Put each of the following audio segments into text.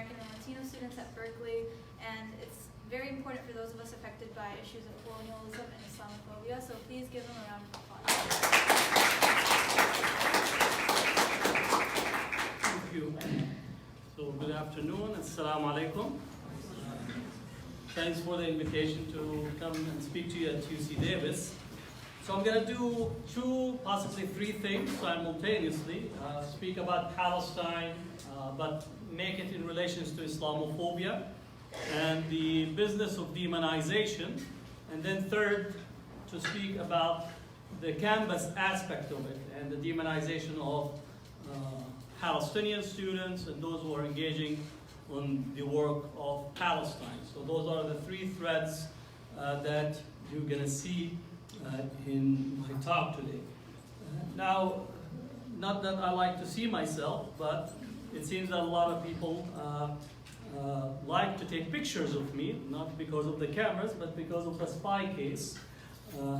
American and Latino students at Berkeley, and it's very important for those of us affected by issues of colonialism and Islamophobia, so please give them a round of applause. Thank you. So good afternoon, assalamu alaikum. Thanks for the invitation to come and speak to you at UC Davis. So I'm going to do two, possibly three things simultaneously. Speak about Palestine, but make it in relation to Islamophobia and the business of demonization. And then third, to speak about the campus aspect of it and the demonization of Palestinian students and those who are engaging on the work of Palestine. So those are the three threads that you're going to see in my talk today. Now, not that I like to see myself, but it seems that a lot of people like to take pictures of me, not because of the cameras, but because of the spy case.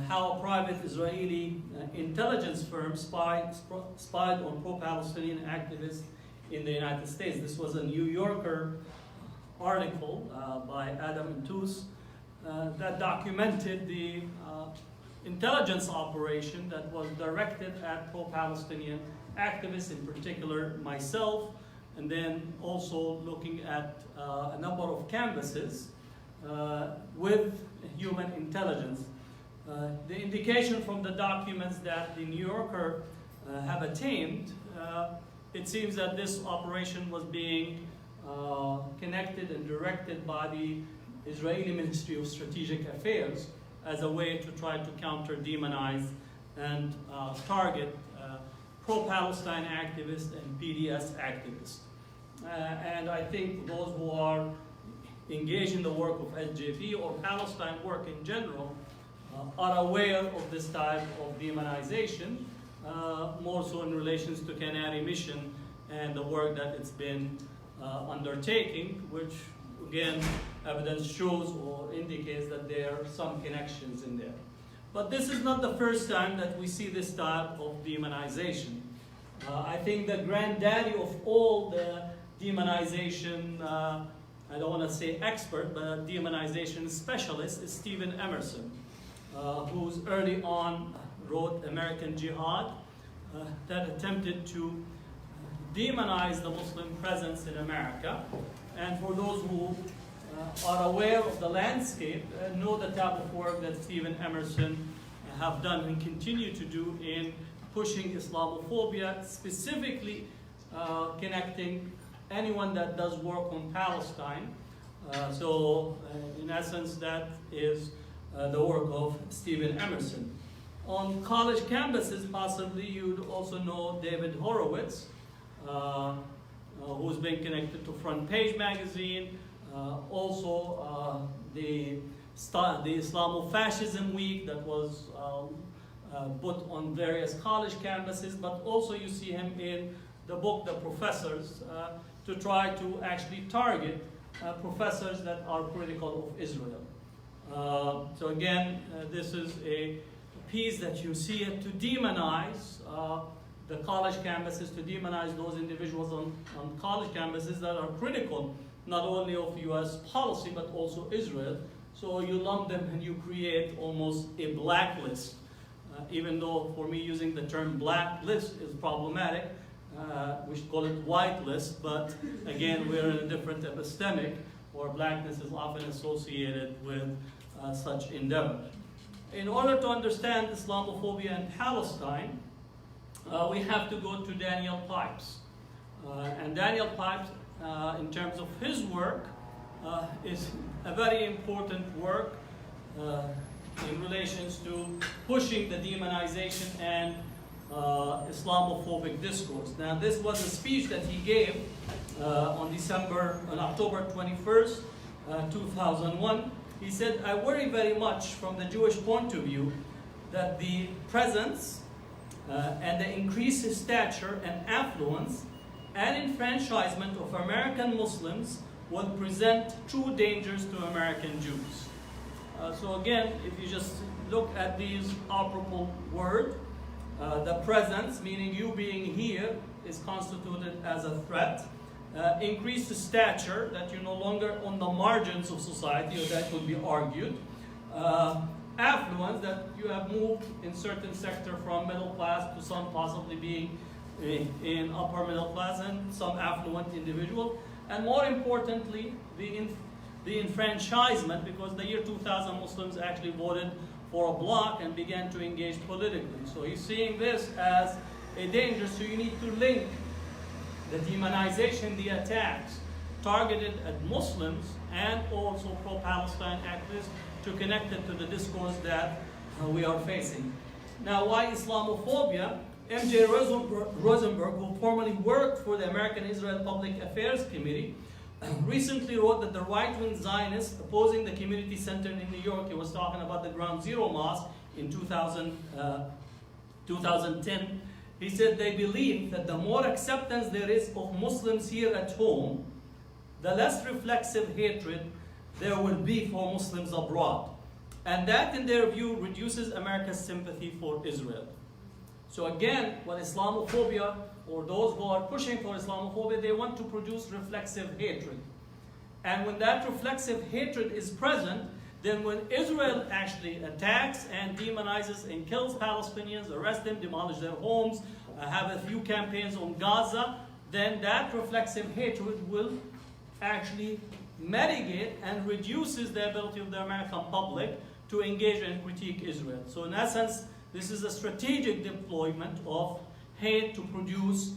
How a private Israeli intelligence firm spied on pro-Palestinian activists in the United States. This was a New Yorker article by Adam and Toos that documented the intelligence operation that was directed at pro-Palestinian activists, in particular myself, and then also looking at a number of campuses with human intelligence. The indication from the documents that the New Yorker have attained, it seems that this operation was being connected and directed by the Israeli Ministry of Strategic Affairs as a way to try to counter, demonize, and target pro-Palestine activists and PDS activists. And I think those who are engaged in the work of SJP or Palestine work in general are aware of this type of demonization, more so in relations to Canary Mission and the work that it's been undertaking, which again, evidence shows or indicates that there are some connections in there. But this is not the first time that we see this type of demonization. I think the granddaddy of all the demonization, I don't want to say expert, but demonization specialist is Stephen Emerson, who's early on wrote American Jihad, that attempted to demonize the Muslim presence in America. And for those who are aware of the landscape, know the type of work that Stephen Emerson have done and continue to do in pushing Islamophobia, specifically connecting anyone that does work on Palestine. So in essence, that is the work of Stephen Emerson. On college campuses, possibly you'd also know David Horowitz, who's been connected to Front Page magazine, also the Islamofascism Week that was put on various college campuses, but also you see him in the book The Professors, to try to actually target professors that are critical of Israel. So again, this is a piece that you see it to demonize the college campuses, to demonize those individuals on college campuses that are critical not only of US policy but also Israel. So you lump them and you create almost a blacklist, even though for me using the term blacklist is problematic. We should call it whitelist, but again we're in a different epistemic where blackness is often associated with such endeavor. In order to understand Islamophobia in Palestine, we have to go to Daniel Pipes. And Daniel Pipes, in terms of his work, is a very important work in relations to pushing the demonization and Islamophobic discourse. Now, this was a speech that he gave on October 21st, 2001. He said, "I worry very much from the Jewish point of view that the presence and the increased stature and affluence and enfranchisement of American Muslims will present true dangers to American Jews." So again, if you just look at these operable words, the presence, meaning you being here, is constituted as a threat. increased stature, that you're no longer on the margins of society, or that would be argued. Affluence, that you have moved in certain sector from middle class to some possibly being in upper middle class and some affluent individual. And more importantly, the enfranchisement, because the year 2000 Muslims actually voted for a bloc and began to engage politically. So he's seeing this as a danger, so you need to link the demonization, the attacks targeted at Muslims and also pro-Palestine activists to connect it to the discourse that we are facing. Now, why Islamophobia? M.J. Rosenberg, who formerly worked for the American Israel Public Affairs Committee, recently wrote that the right-wing Zionists opposing the community center in New York, he was talking about the Ground Zero Mosque in 2010, he said they believe that the more acceptance there is of Muslims here at home, the less reflexive hatred there will be for Muslims abroad. And that, in their view, reduces America's sympathy for Israel. So again, what Islamophobia, or those who are pushing for Islamophobia, they want to produce reflexive hatred. And when that reflexive hatred is present, then when Israel actually attacks and demonizes and kills Palestinians, arrests them, demolish their homes, have a few campaigns on Gaza, then that reflexive hatred will actually mitigate and reduces the ability of the American public to engage and critique Israel. So in essence, this is a strategic deployment of hate to produce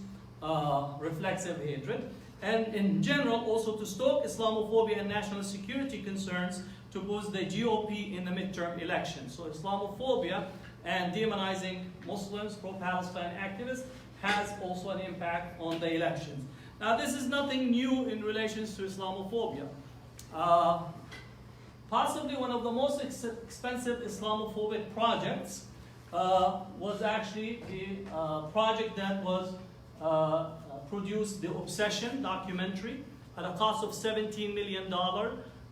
reflexive hatred, and in general also to stoke Islamophobia and national security concerns to boost the GOP in the midterm elections. So Islamophobia and demonizing Muslims, pro-Palestine activists has also an impact on the elections. Now, this is nothing new in relation to Islamophobia. Possibly one of the most expensive Islamophobic projects was actually the project that was produced, the Obsession documentary, at a cost of $17 million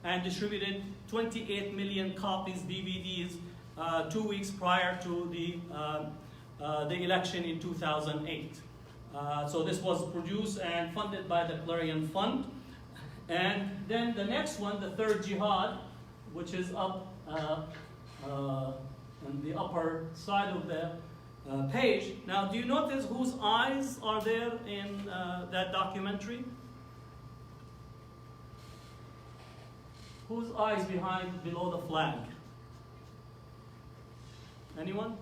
and distributed 28 million copies, DVDs, 2 weeks prior to the election in 2008. So this was produced and funded by the Clarion Fund. And then the next one, the Third Jihad, which is up on the upper side of the page. Now, do you notice whose eyes are there in that documentary? Whose eyes below the flag? Anyone?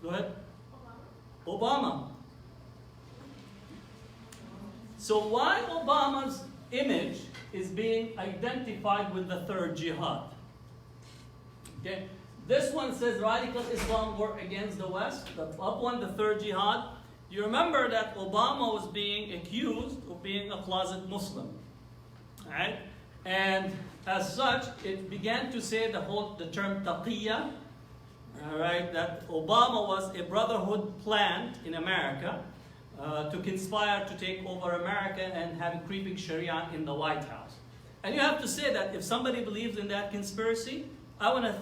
Go ahead. Obama. So why Obama's image is being identified with the Third Jihad? Okay. This one says radical Islam war against the West. The up one, the Third Jihad. You remember that Obama was being accused of being a closet Muslim, right? And as such, it began to say the term taqiyya, all right, that Obama was a brotherhood plant in America to conspire to take over America and have creeping Sharia in the White House. And you have to say that if somebody believes in that conspiracy, I want to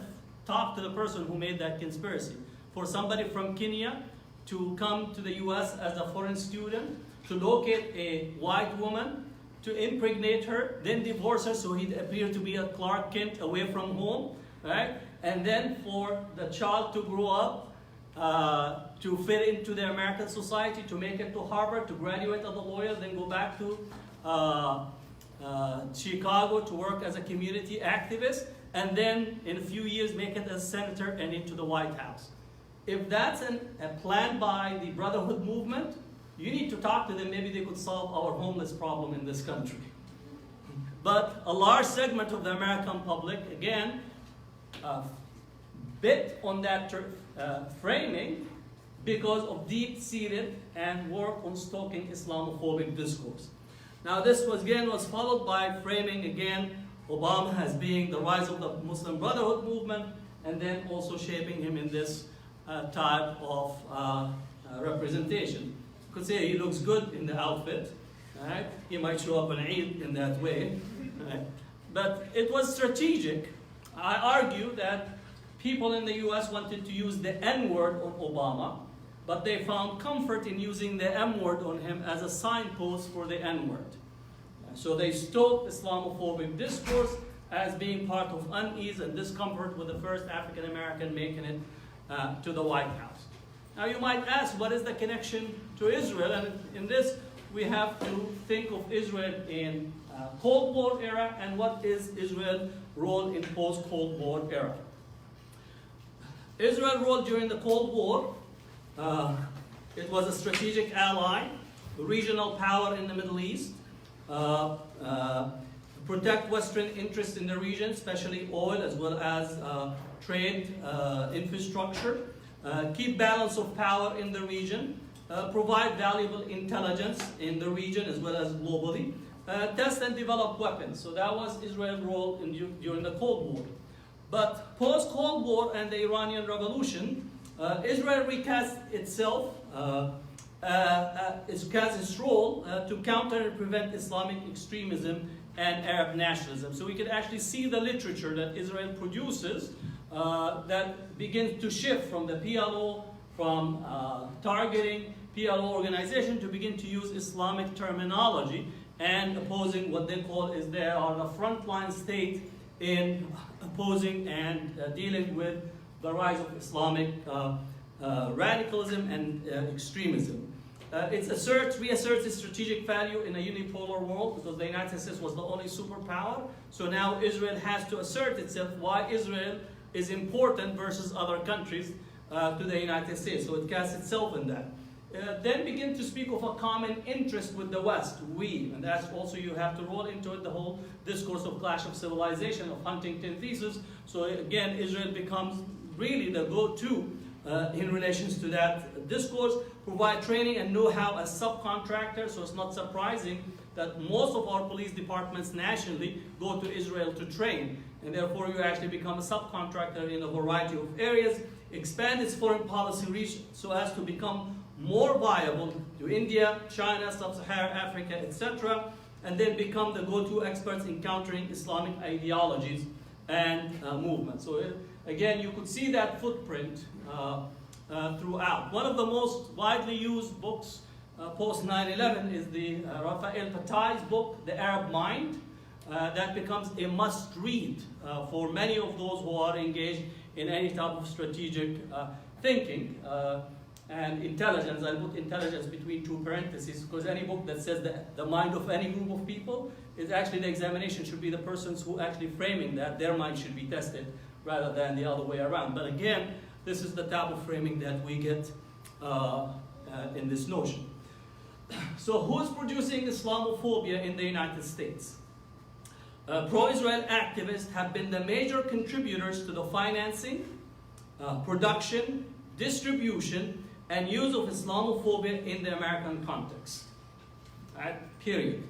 talk to the person who made that conspiracy. For somebody from Kenya to come to the US as a foreign student, to locate a white woman, to impregnate her, then divorce her so he'd appear to be a Clark Kent away from home, right? And then for the child to grow up, to fit into the American society, to make it to Harvard, to graduate as a lawyer, then go back to Chicago to work as a community activist, and then in a few years make it as senator and into the White House. If that's a plan by the Brotherhood movement, you need to talk to them. Maybe they could solve our homeless problem in this country. But a large segment of the American public, again, bit on that framing because of deep-seated and work on stoking Islamophobic discourse. Now this was followed by framing again Obama as being the rise of the Muslim Brotherhood movement, and then also shaping him in this type of representation. You could say he looks good in the outfit, right? He might show up on Eid in that way, right? But it was strategic. I argue that people in the US wanted to use the N-word on Obama but they found comfort in using the M word on him as a signpost for the N word. So they stoked Islamophobic discourse as being part of unease and discomfort with the first African American making it to the White House. Now you might ask, what is the connection to Israel? And in this, we have to think of Israel in Cold War era and what is Israel's role in post-Cold War era. Israel's role during the Cold War, it was a strategic ally, regional power in the Middle East, protect Western interests in the region, especially oil as well as trade infrastructure, keep balance of power in the region, provide valuable intelligence in the region as well as globally, test and develop weapons. So that was Israel's role during the Cold War. But post-Cold War and the Iranian Revolution, Israel recast itself, its role to counter and prevent Islamic extremism and Arab nationalism. So we can actually see the literature that Israel produces that begins to shift from the PLO, from targeting PLO organization to begin to use Islamic terminology and opposing what they call is they are the frontline state in opposing and dealing with the rise of Islamic radicalism and extremism. It reasserts its strategic value in a unipolar world because the United States was the only superpower. So now Israel has to assert itself why Israel is important versus other countries to the United States. So it casts itself in that. Then begin to speak of a common interest with the West, we, and that's also you have to roll into it the whole discourse of clash of civilization of Huntington thesis. So again, Israel becomes really the go-to in relations to that discourse, provide training and know-how as subcontractor. So it's not surprising that most of our police departments nationally go to Israel to train, and therefore you actually become a subcontractor in a variety of areas, expand its foreign policy reach so as to become more viable to India, China, Sub-Saharan Africa, etc., and then become the go-to experts in countering Islamic ideologies and movements. So again, you could see that footprint throughout. One of the most widely used books post 9/11 is the Raphael Patai's book, The Arab Mind. That becomes a must-read for many of those who are engaged in any type of strategic thinking. And intelligence, I'll put intelligence between two parentheses, because any book that says the mind of any group of people is actually the examination should be the persons who actually framing that, their mind should be tested rather than the other way around. But again, this is the type of framing that we get in this notion. So who's producing Islamophobia in the United States? Pro-Israel activists have been the major contributors to the financing, production, distribution, and use of Islamophobia in the American context. Right? Period.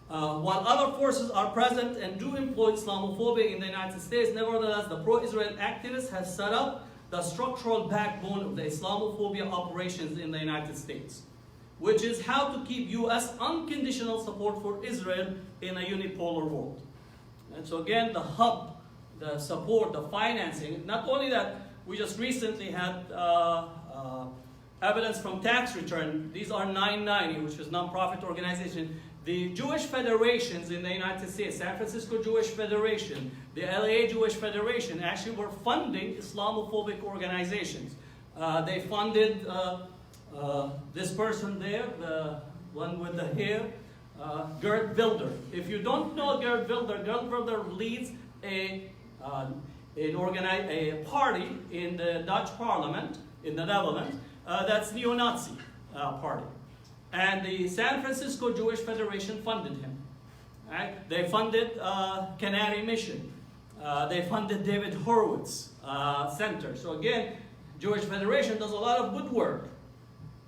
While other forces are present and do employ Islamophobia in the United States, nevertheless, the pro-Israel activists have set up the structural backbone of the Islamophobia operations in the United States, which is how to keep U.S. unconditional support for Israel in a unipolar world. And so again, the hub, the support, the financing, not only that, we just recently had evidence from tax return. These are 990, which is nonprofit organization. The Jewish federations in the United States, San Francisco Jewish Federation, the LA Jewish Federation, actually were funding Islamophobic organizations. They funded this person there, the one with the hair, Geert Wilders. If you don't know Geert Wilders leads a party in the Dutch Parliament in the Netherlands. That's neo-Nazi party. And the San Francisco Jewish Federation funded him. Right? They funded Canary Mission. They funded David Horowitz Center. So again, Jewish Federation does a lot of good work.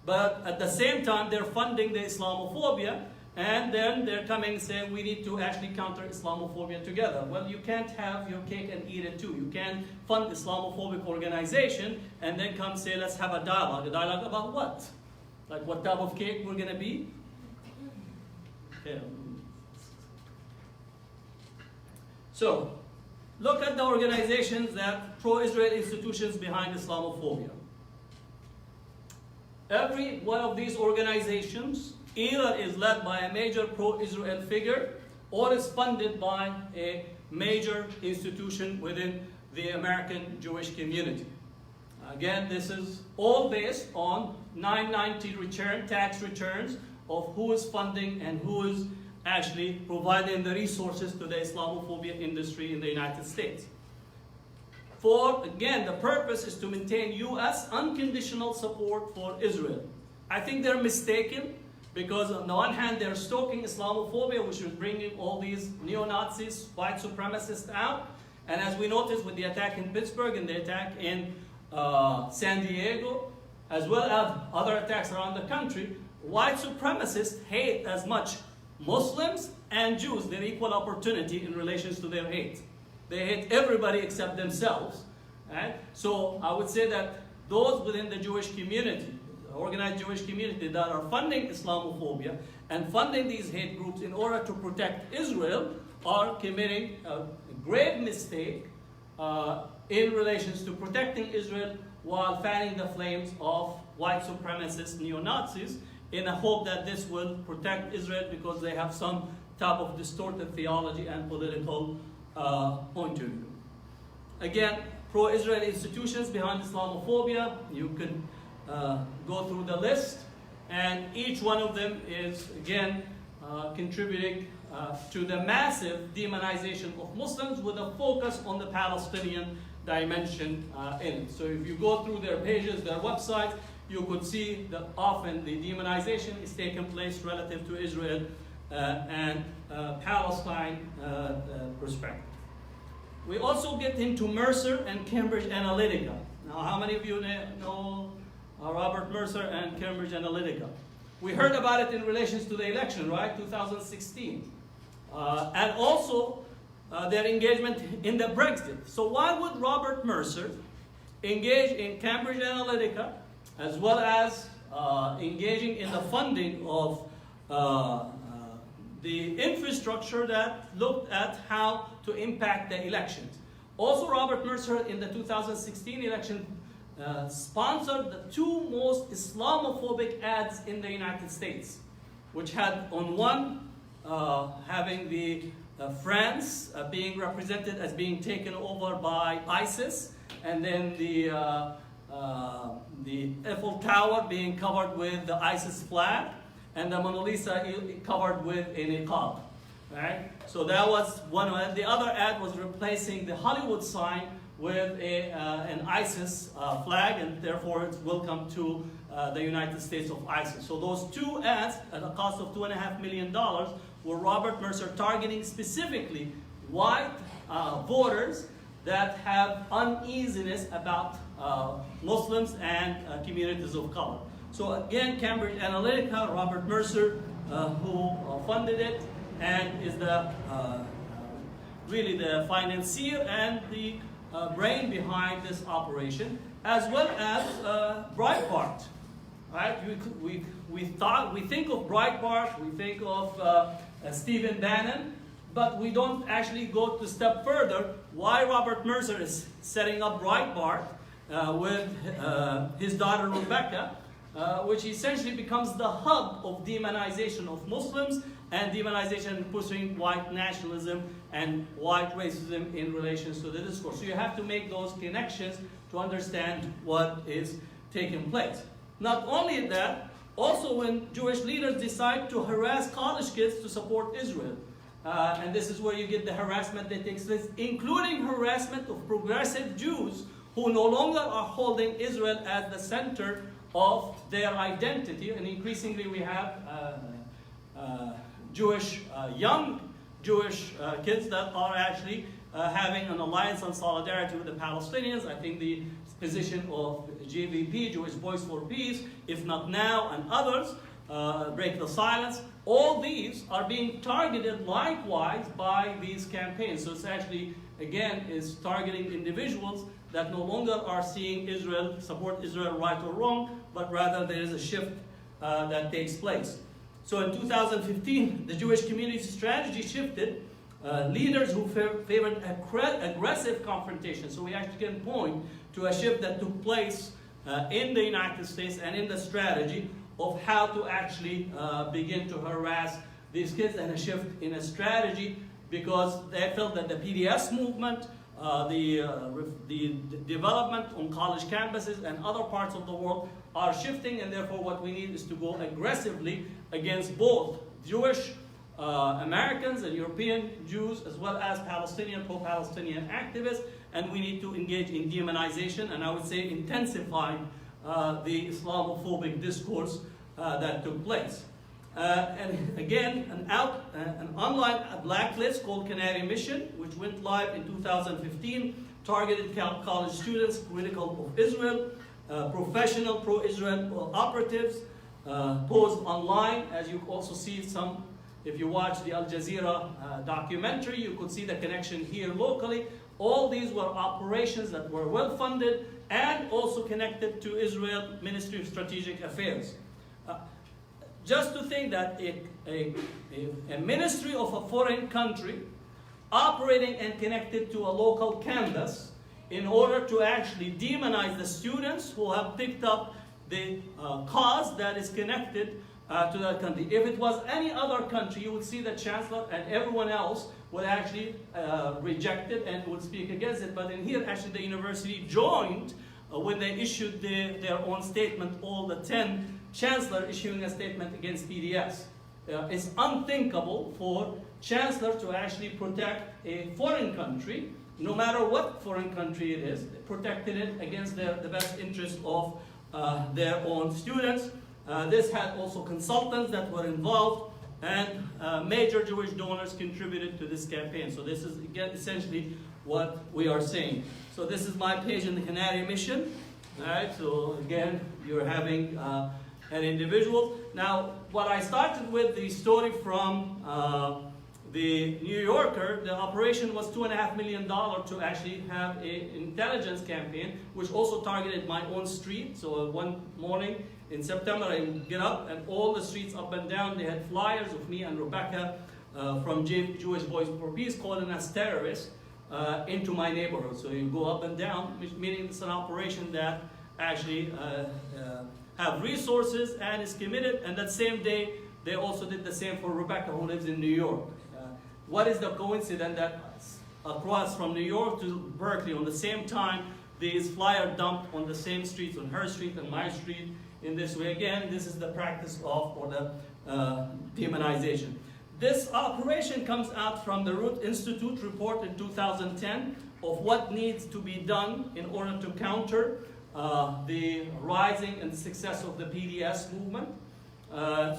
But at the same time, they're funding the Islamophobia, and then they're coming saying we need to actually counter Islamophobia together. Well, you can't have your cake and eat it too. You can't fund Islamophobic organization and then come say let's have a dialogue. A dialogue about what? Like what type of cake we're gonna be? Yeah. So, look at the organizations that pro-Israel institutions behind Islamophobia. every one of these organizations either is led by a major pro-Israel figure or is funded by a major institution within the American Jewish community. Again, this is all based on 990 tax returns of who is funding and who is actually providing the resources to the Islamophobia industry in the United States. Again, the purpose is to maintain U.S. unconditional support for Israel. I think they're mistaken because on the one hand, they're stoking Islamophobia, which is bringing all these neo-Nazis, white supremacists out. And as we noticed with the attack in Pittsburgh and the attack in San Diego, as well as other attacks around the country, white supremacists hate as much Muslims and Jews. They're equal opportunity in relation to their hate. They hate everybody except themselves. Right? So I would say that those within the Jewish community, the organized Jewish community that are funding Islamophobia and funding these hate groups in order to protect Israel are committing a grave mistake in relation to protecting Israel while fanning the flames of white supremacist neo-Nazis in a hope that this will protect Israel because they have some type of distorted theology and political point of view. Again, pro-Israel institutions behind Islamophobia, you can go through the list, and each one of them is, again, contributing to the massive demonization of Muslims with a focus on the Palestinian dimension in it. So if you go through their pages, their websites, you could see that often the demonization is taking place relative to Israel and Palestine perspective. We also get into Mercer and Cambridge Analytica. Now, how many of you know Robert Mercer and Cambridge Analytica? We heard about it in relation to the election, right? 2016. And also their engagement in the Brexit. So why would Robert Mercer engage in Cambridge Analytica as well as engaging in the funding of the infrastructure that looked at how to impact the elections? Also, Robert Mercer in the 2016 election sponsored the two most Islamophobic ads in the United States, which had on one having the France being represented as being taken over by ISIS, and then the Eiffel Tower being covered with the ISIS flag, and the Mona Lisa covered with a niqab. Right? So that was one of it. The other ad was replacing the Hollywood sign with an ISIS flag, and therefore it's welcome to the United States of ISIS. So those two ads at a cost of $2.5 million were Robert Mercer targeting specifically white voters that have uneasiness about Muslims and communities of color. So again, Cambridge Analytica, Robert Mercer, who funded it and is the really the financier and the brain behind this operation, as well as Breitbart. Right? We think of Breitbart, we think of Stephen Bannon, but we don't actually go to step further. Why Robert Mercer is setting up Breitbart with his daughter Rebecca, which essentially becomes the hub of demonization of Muslims and demonization and pushing white nationalism and white racism in relation to the discourse. So you have to make those connections to understand what is taking place. Not only that, also when Jewish leaders decide to harass college kids to support Israel, and this is where you get the harassment that takes place, including harassment of progressive Jews who no longer are holding Israel as the center of their identity, and increasingly we have young Jewish kids that are actually having an alliance and solidarity with the Palestinians. I think the position of JVP, Jewish Voice for Peace, if not now and others, Break the Silence, all these are being targeted likewise by these campaigns. So it's actually, again, is targeting individuals that no longer are seeing Israel, support Israel right or wrong, but rather there is a shift that takes place. So in 2015, the Jewish community strategy shifted. Leaders who favored aggressive confrontation. So we actually can point to a shift that took place in the United States and in the strategy of how to actually begin to harass these kids, and a shift in a strategy because they felt that the PDS movement, the development on college campuses and other parts of the world are shifting, and therefore what we need is to go aggressively against both Jewish Americans and European Jews, as well as Palestinian, pro-Palestinian activists, and we need to engage in demonization, and I would say intensify the Islamophobic discourse that took place. And again, an online blacklist called Canary Mission, which went live in 2015, targeted college students critical of Israel, professional pro-Israel operatives, posed online. As you also see some, if you watch the Al Jazeera documentary, you could see the connection here locally. All these were operations that were well funded and also connected to Israel Ministry of Strategic Affairs. Just to think that a ministry of a foreign country operating and connected to a local campus in order to actually demonize the students who have picked up the cause that is connected to that country. If it was any other country, you would see the chancellor and everyone else would actually reject it and would speak against it. But in here, actually, the university joined when they issued their own statement, all the 10 chancellor issuing a statement against PDS. It's unthinkable for chancellor to actually protect a foreign country, no matter what foreign country it is, protecting it against the best interest of their own students. This had also consultants that were involved, and major Jewish donors contributed to this campaign. So this is essentially what we are saying. So this is my page in the Canary Mission. All right, so again, you're having an individual. Now, what I started with, the story from the New Yorker, the operation was $2.5 million to actually have an intelligence campaign, which also targeted my own street. So one morning in September, I get up and all the streets up and down, they had flyers of me and Rebecca from Jewish Voice for Peace calling us terrorists into my neighborhood. So you go up and down, meaning it's an operation that actually have resources and is committed. And that same day, they also did the same for Rebecca, who lives in New York. What is the coincidence that across from New York to Berkeley on the same time, these flyers dumped on the same streets, on her street and my street, in this way? Again, this is the practice of, or the demonization. This operation comes out from the Root Institute report in 2010 of what needs to be done in order to counter the rising and success of the PDS movement.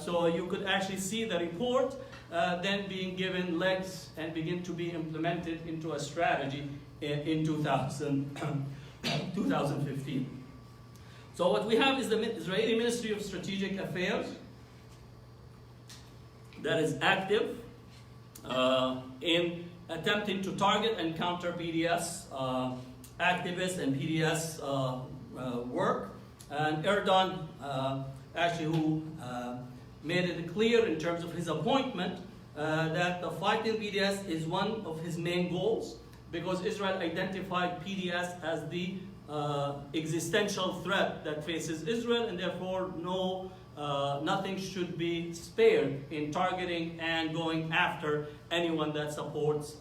So you could actually see the report then being given legs and begin to be implemented into a strategy in 2015. So what we have is the Israeli Ministry of Strategic Affairs that is active in attempting to target and counter PDS activists and PDS work. And Erdogan, actually, who made it clear in terms of his appointment that the fighting PDS is one of his main goals, because Israel identified PDS as the existential threat that faces Israel, and therefore nothing should be spared in targeting and going after anyone that supports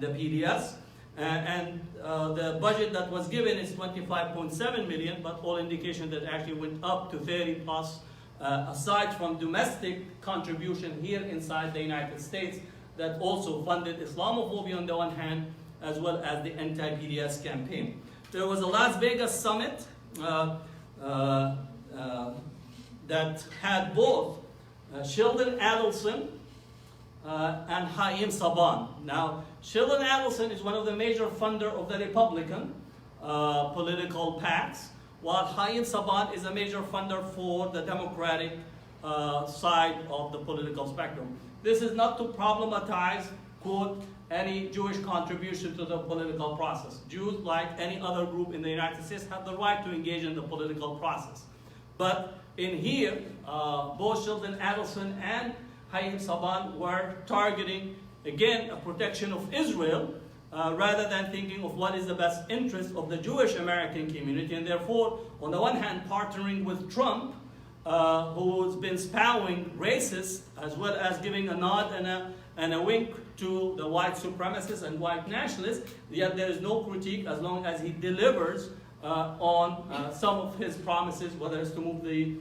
the PDS. And the budget that was given is 25.7 million, but all indication that actually went up to 30 plus, aside from domestic contribution here inside the United States that also funded Islamophobia on the one hand, as well as the anti-PDS campaign. There was a Las Vegas summit that had both Sheldon Adelson and Haim Saban. Now, Sheldon Adelson is one of the major funder of the Republican political PACs, while Haim Saban is a major funder for the Democratic side of the political spectrum. This is not to problematize, quote, any Jewish contribution to the political process. Jews, like any other group in the United States, have the right to engage in the political process. But in here, both Sheldon Adelson and Haim Saban were targeting, again, a protection of Israel rather than thinking of what is the best interest of the Jewish American community, and therefore, on the one hand, partnering with Trump, who's been spouting racist, as well as giving a nod and a wink to the white supremacists and white nationalists, yet there is no critique as long as he delivers on some of his promises, whether it's to move the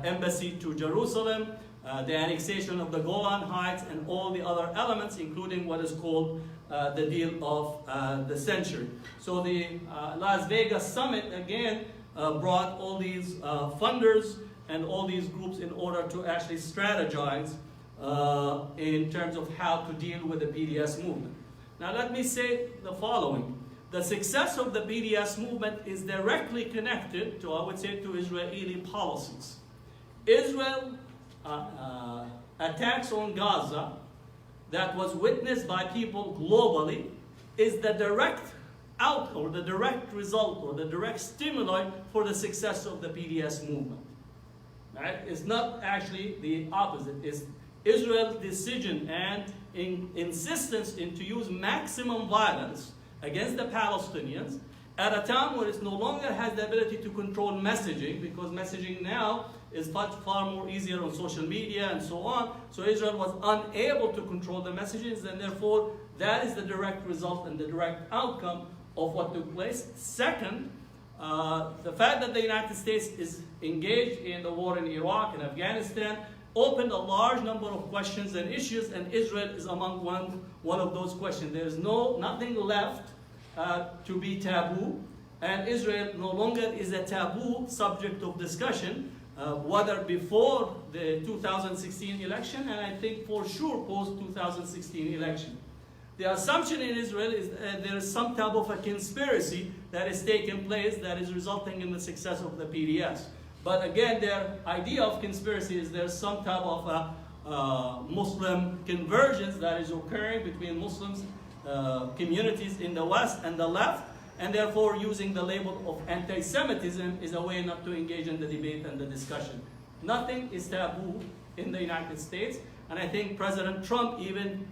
embassy to Jerusalem, the annexation of the Golan Heights, and all the other elements, including what is called the deal of the century. So the Las Vegas summit, again, brought all these funders and all these groups in order to actually strategize in terms of how to deal with the BDS movement. Now let me say the following. The success of the BDS movement is directly connected to, I would say, to Israeli policies. Israel attacks on Gaza that was witnessed by people globally is the direct or the direct result or the direct stimuli for the success of the BDS movement. Right? It's not actually the opposite. It's Israel's decision and insistence to use maximum violence against the Palestinians at a time where it no longer has the ability to control messaging, because messaging now is far more easier on social media and so on. So Israel was unable to control the messages, and therefore that is the direct result and the direct outcome of what took place. Second, the fact that the United States is engaged in the war in Iraq and Afghanistan opened a large number of questions and issues, and Israel is among one of those questions. There is nothing left to be taboo, and Israel no longer is a taboo subject of discussion, whether before the 2016 election, and I think for sure post-2016 election. The assumption in Israel is there is some type of a conspiracy that is taking place that is resulting in the success of the PDS. But again, their idea of conspiracy is there's some type of a Muslim convergence that is occurring between Muslims, communities in the West and the left, and therefore using the label of anti-Semitism is a way not to engage in the debate and the discussion. Nothing is taboo in the United States, and I think President Trump even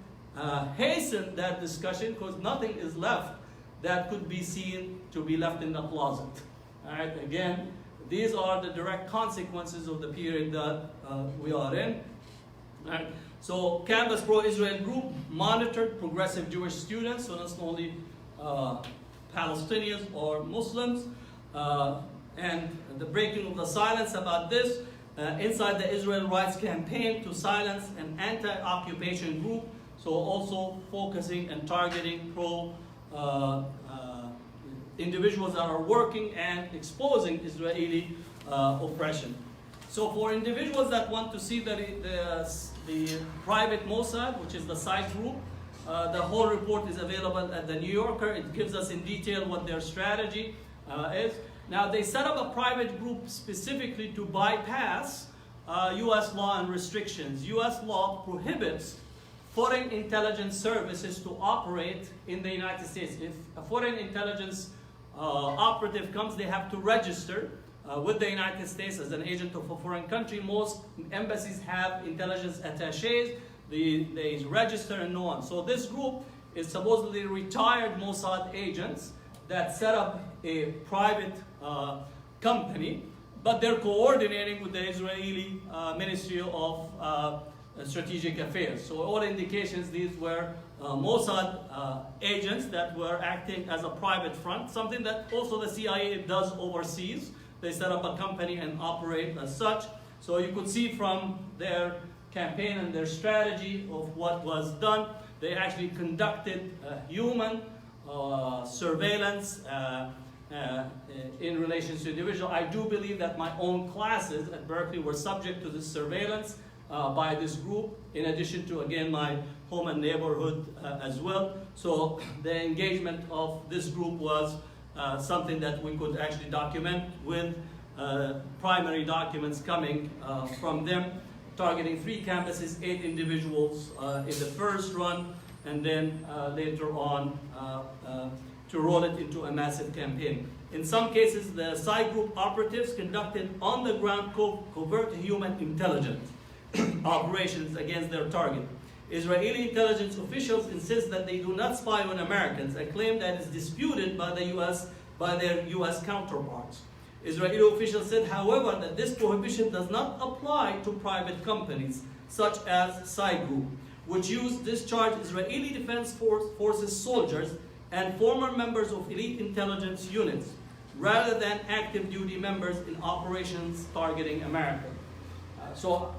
hastened that discussion because nothing is left that could be seen to be left in the closet. All right, again, these are the direct consequences of the period that we are in. All right. So Canvas Pro-Israel Group monitored progressive Jewish students, so not only Palestinians or Muslims, and the breaking of the silence about this inside the Israel Rights Campaign to silence an anti-occupation group, so also focusing and targeting individuals that are working and exposing Israeli oppression. So for individuals that want to see the private Mossad, which is the side group, the whole report is available at the New Yorker. It gives us in detail what their strategy is. Now they set up a private group specifically to bypass US law and restrictions. US law prohibits foreign intelligence services to operate in the United States. If a foreign intelligence operative comes, they have to register with the United States as an agent of a foreign country. Most embassies have intelligence attaches. They register and no one. So this group is supposedly retired Mossad agents that set up a private company, but they're coordinating with the Israeli Ministry of Strategic Affairs. So all indications these were Mossad agents that were acting as a private front, something that also the CIA does overseas. They set up a company and operate as such. So you could see from their campaign and their strategy of what was done, they actually conducted human surveillance in relation to individual. I do believe that my own classes at Berkeley were subject to this surveillance by this group, in addition to, again, my home and neighborhood as well. So the engagement of this group was something that we could actually document with primary documents coming from them, targeting 3 campuses, 8 individuals in the first run, and then later on to roll it into a massive campaign. In some cases, the side group operatives conducted on-the-ground covert human intelligence operations against their target. Israeli intelligence officials insist that they do not spy on Americans, a claim that is disputed by their US counterparts. Israeli officials said, however, that this prohibition does not apply to private companies, such as Psy Group, which use discharge Israeli Defense Forces soldiers and former members of elite intelligence units, rather than active duty members in operations targeting America. So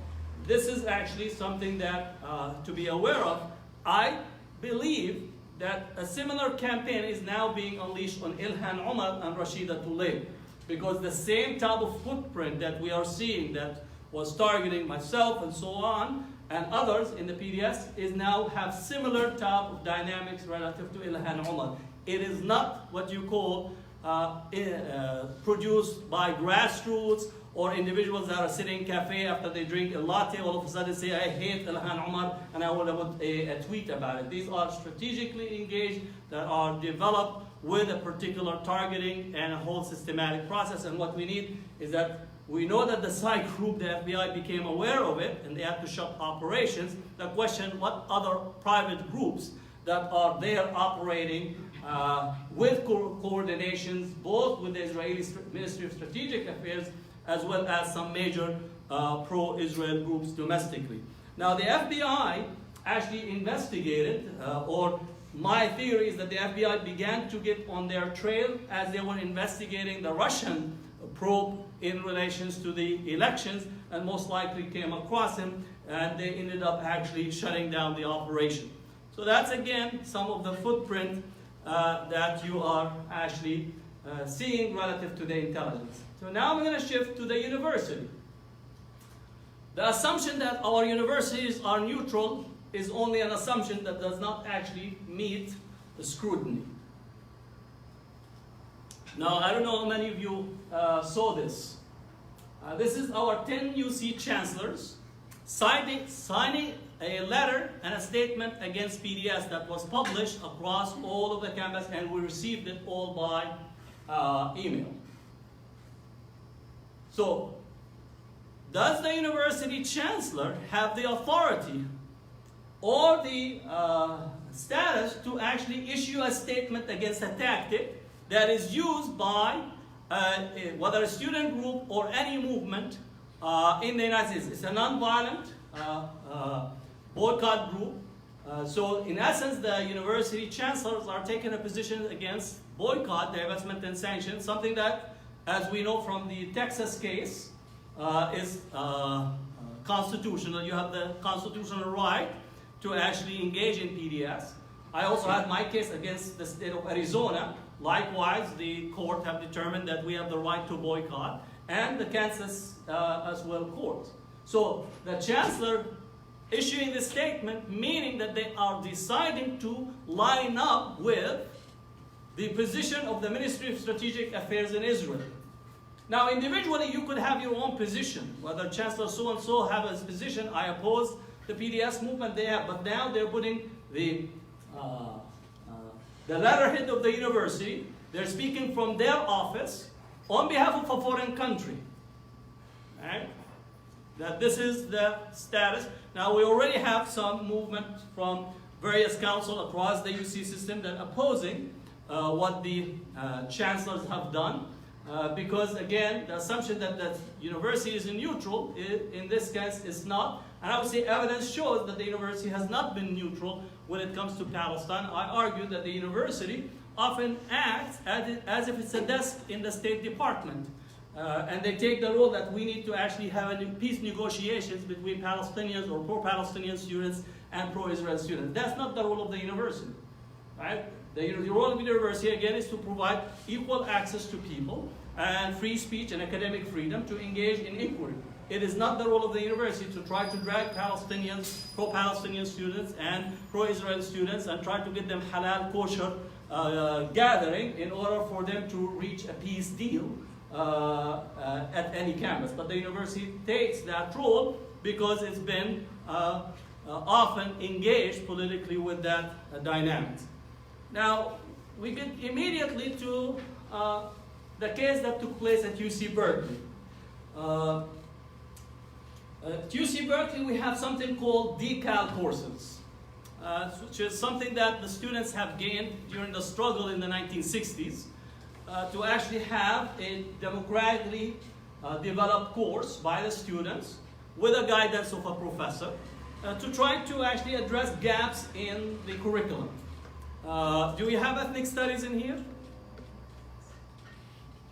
this is actually something that to be aware of. I believe that a similar campaign is now being unleashed on Ilhan Omar and Rashida Tlaib, because the same type of footprint that we are seeing that was targeting myself and so on, and others in the PDS is now have similar type of dynamics relative to Ilhan Omar. It is not what you call produced by grassroots or individuals that are sitting in cafe after they drink a latte, all of a sudden say, I hate Ilhan Omar, and I want to put a tweet about it. These are strategically engaged that are developed with a particular targeting and a whole systematic process. And what we need is that we know that the Psy Group, the FBI became aware of it, and they had to shut operations. The question, what other private groups that are there operating with coordinations, both with the Israeli Ministry of Strategic Affairs, as well as some major pro-Israel groups domestically. Now, the FBI actually investigated, or my theory is that the FBI began to get on their trail as they were investigating the Russian probe in relations to the elections, and most likely came across him, and they ended up actually shutting down the operation. So that's, again, some of the footprint that you are actually seeing relative to the intelligence. So now I'm going to shift to the university. The assumption that our universities are neutral is only an assumption that does not actually meet the scrutiny. Now, I don't know how many of you saw this. This is our 10 UC chancellors signing a letter and a statement against PDS that was published across all of the campus, and we received it all by email. So, does the university chancellor have the authority or the status to actually issue a statement against a tactic that is used by whether a student group or any movement in the United States? It's a non-violent boycott group. So in essence, the university chancellors are taking a position against boycott, divestment, and sanctions, something that, as we know from the Texas case, is constitutional. You have the constitutional right to actually engage in PDS. I also had my case against the state of Arizona. Likewise, the court have determined that we have the right to boycott, and the Kansas as well court. So the chancellor issuing this statement, meaning that they are deciding to line up with the position of the Ministry of Strategic Affairs in Israel. Now, individually, you could have your own position. Whether Chancellor so-and-so have his position, I oppose the PDS movement, they have. But now they're putting the letterhead of the university. They're speaking from their office on behalf of a foreign country. Right? That this is the status. Now, we already have some movement from various councils across the UC system that are opposing what the chancellors have done. Because again, the assumption that the university is neutral, in this case, is not. And I would say evidence shows that the university has not been neutral when it comes to Palestine. I argue that the university often acts as if it's a desk in the State Department. And they take the role that we need to actually have peace negotiations between Palestinians or pro-Palestinian students and pro-Israel students. That's not the role of the university, right? The role of the university, again, is to provide equal access to people and free speech and academic freedom to engage in inquiry. It is not the role of the university to try to drag Palestinians, pro-Palestinian students and pro-Israel students and try to get them halal kosher gathering in order for them to reach a peace deal at any campus. But the university takes that role because it's been often engaged politically with that dynamics. Now, we get immediately to the case that took place at UC Berkeley. At UC Berkeley, we have something called decal courses. which is something that the students have gained during the struggle in the 1960s, to actually have a democratically developed course by the students with the guidance of a professor to try to actually address gaps in the curriculum. Do we have ethnic studies in here?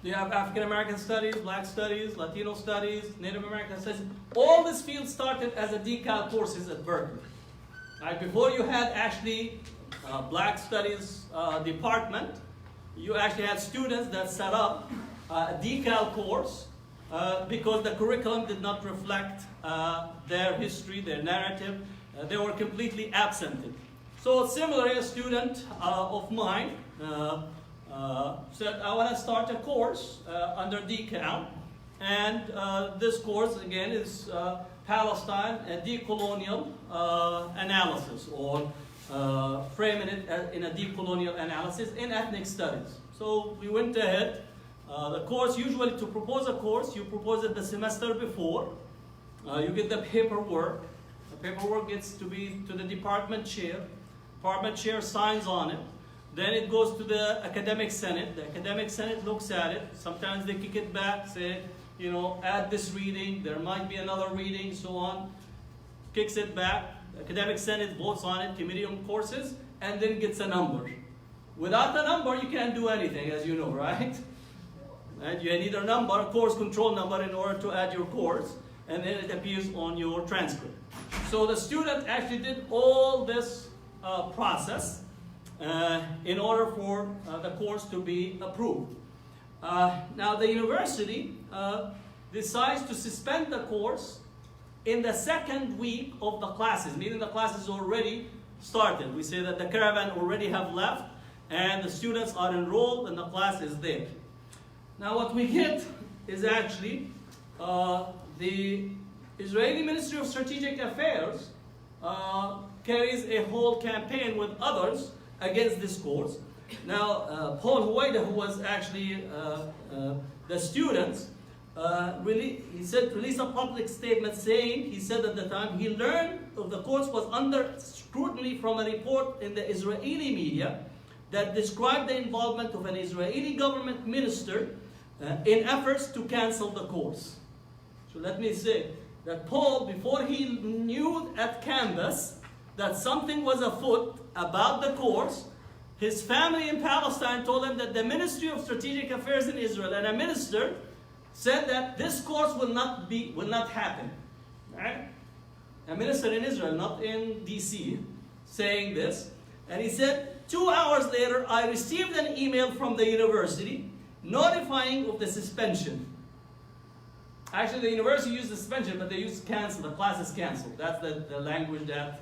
Do you have African American studies, Black studies, Latino studies, Native American studies? All these fields started as a decal courses at Berkeley. Right? Before you had actually Black studies department, you actually had students that set up a decal course because the curriculum did not reflect their history, their narrative. They were completely absented. So similarly, a student of mine said, I want to start a course under decal, and this course again is Palestine, a decolonial analysis, or framing it in a decolonial analysis in ethnic studies. So we went ahead. The course, usually to propose a course, you propose it the semester before. You get the paperwork. The paperwork gets to be to the department chair. Department chair signs on it. Then it goes to the academic senate. The academic senate looks at it. Sometimes they kick it back, say, you know, add this reading. There might be another reading, so on. Kicks it back. The academic senate votes on it, committee on courses, and then gets a number. Without a number, you can't do anything, as you know, right? And you need a number, a course control number, in order to add your course, and then it appears on your transcript. So the student actually did all this process in order for the course to be approved. Now the university decides to suspend the course in the second week of the classes, meaning the classes already started. We say that the caravan already have left, and the students are enrolled, and the class is there. Now what we get is actually the Israeli Ministry of Strategic Affairs carries a whole campaign with others against this course. Now Paul Huwaida, who was actually the students, he said, released a public statement saying, he said at the time, he learned of the course was under scrutiny from a report in the Israeli media that described the involvement of an Israeli government minister in efforts to cancel the course. So let me say that Paul, before he knew at campus that something was afoot about the course, his family in Palestine told him that the Ministry of Strategic Affairs in Israel and a minister said that this course will not happen. Right? A minister in Israel, not in DC, saying this. And he said, 2 hours later, I received an email from the university notifying of the suspension. Actually, the university used the suspension, but they used cancel. The class is canceled. That's the language that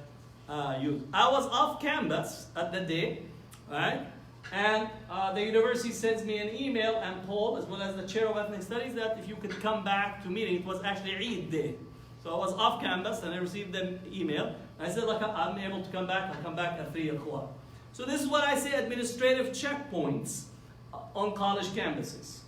used. I was off campus at the day, right? And the university sends me an email, and Paul, as well as the chair of ethnic studies, that if you could come back to meeting. It was actually Eid day. So I was off campus, and I received the email. I said, look, I'm able to come back. I'll come back at 3 o'clock. So this is what I say, administrative checkpoints on college campuses.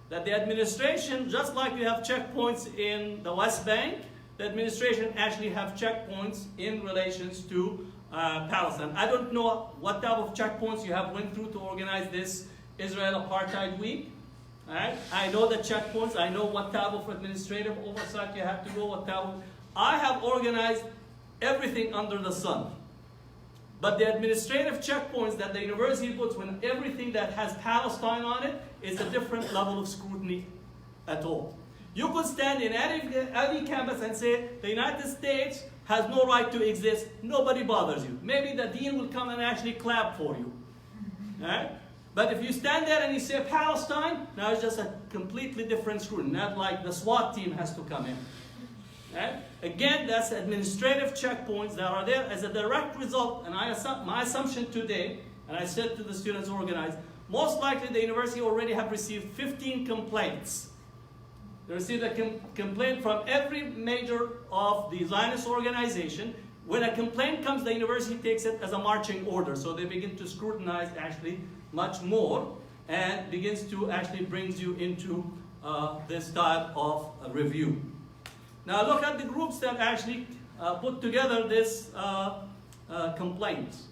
That the administration, just like we have checkpoints in the West Bank, the administration actually have checkpoints in relations to Palestine. I don't know what type of checkpoints you have went through to organize this Israel Apartheid Week. Right? I know the checkpoints. I know what type of administrative oversight you have to go. I have organized everything under the sun. But the administrative checkpoints that the university puts when everything that has Palestine on it is a different level of scrutiny at all. You could stand in any campus and say, the United States has no right to exist. Nobody bothers you. Maybe the dean will come and actually clap for you. Right? But if you stand there and you say Palestine, now it's just a completely different scrutiny. Not like the SWAT team has to come in. Right? Again, that's administrative checkpoints that are there as a direct result. And my assumption today, and I said to the students organized, most likely the university already have received 15 complaints. They received a complaint from every major of the Zionist organization. When a complaint comes, the university takes it as a marching order. So they begin to scrutinize actually much more, and begins to actually brings you into this type of review. Now look at the groups that actually put together this complaints.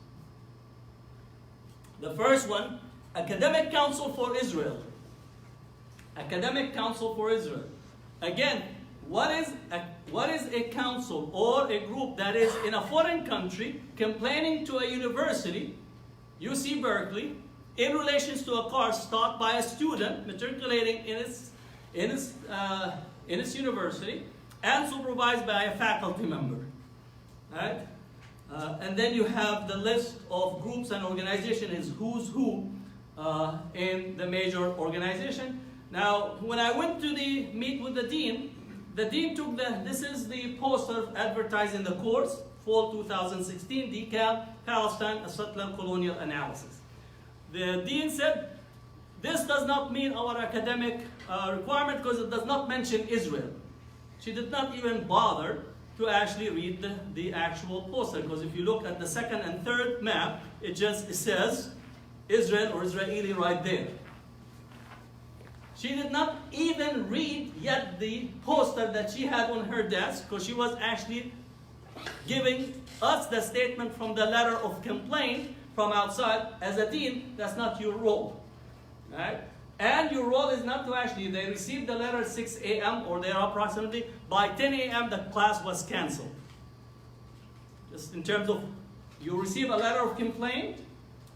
The first one, Academic Council for Israel. Academic Council for Israel. Again, what is a council or a group that is in a foreign country complaining to a university, UC Berkeley, in relation to a course taught by a student matriculating in its university and supervised by a faculty member, right? And then you have the list of groups and organizations is who's who in the major organization. Now, when I went to meet with the dean took this is the poster advertising the course, fall 2016, decal, Palestine, a settler colonial analysis. The dean said, this does not meet our academic requirement because it does not mention Israel. She did not even bother to actually read the actual poster, because if you look at the second and third map, it says Israel or Israeli right there. She did not even read yet the poster that she had on her desk, because she was actually giving us the statement from the letter of complaint from outside. As a dean, that's not your role, right? And your role is not to actually, they received the letter at 6 a.m. or there approximately, by 10 a.m. the class was canceled. Just in terms of, you receive a letter of complaint,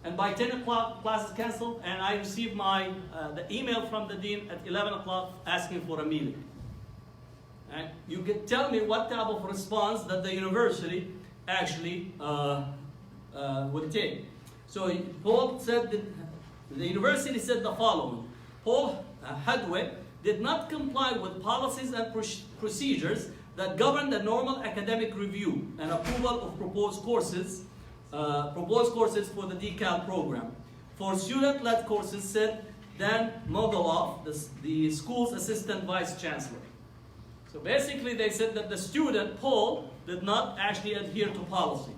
and by 10 o'clock class is canceled, and I received the email from the dean at 11 o'clock asking for a meeting. And you can tell me what type of response that the university actually would take. So Paul said that the university said the following: Paul Hadwe did not comply with policies and procedures that govern the normal academic review and approval of proposed courses for the decal program. For student-led courses, said Dan Mogilov, the school's assistant vice chancellor. So basically they said that the student, Paul, did not actually adhere to policy.